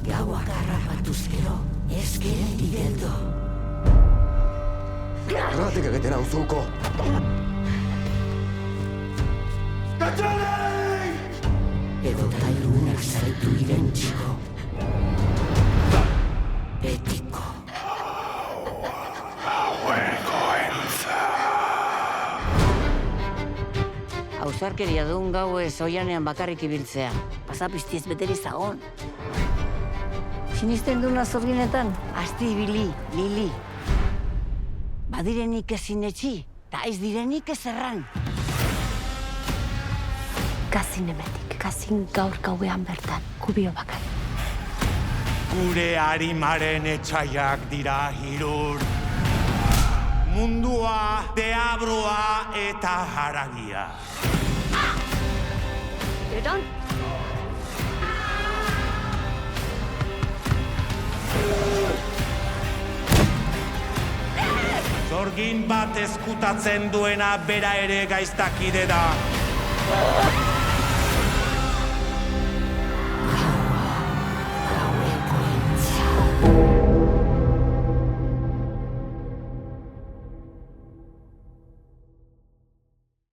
Gauak harrapatuz gero, ez geren geldo. Erratek egiten hau zuko! Katxalei! Edo tailunak zaitu irentziko. Betiko. Ausarkeria duen gauez oianean bakarrik ibiltzea. Pasapiztiez beteri zagon. Sinisten duna zorginetan, asti ibili, lili. Badirenik ezin etxi, eta ez direnik ez erran. Gazin emetik, gazin gaur gauean bertan, kubio bakar. Gure harimaren etxaiak dira hirur. Mundua, deabroa eta haragia. Eran? Zorgin bat eskutatzen duena bera ere gaiztakide da.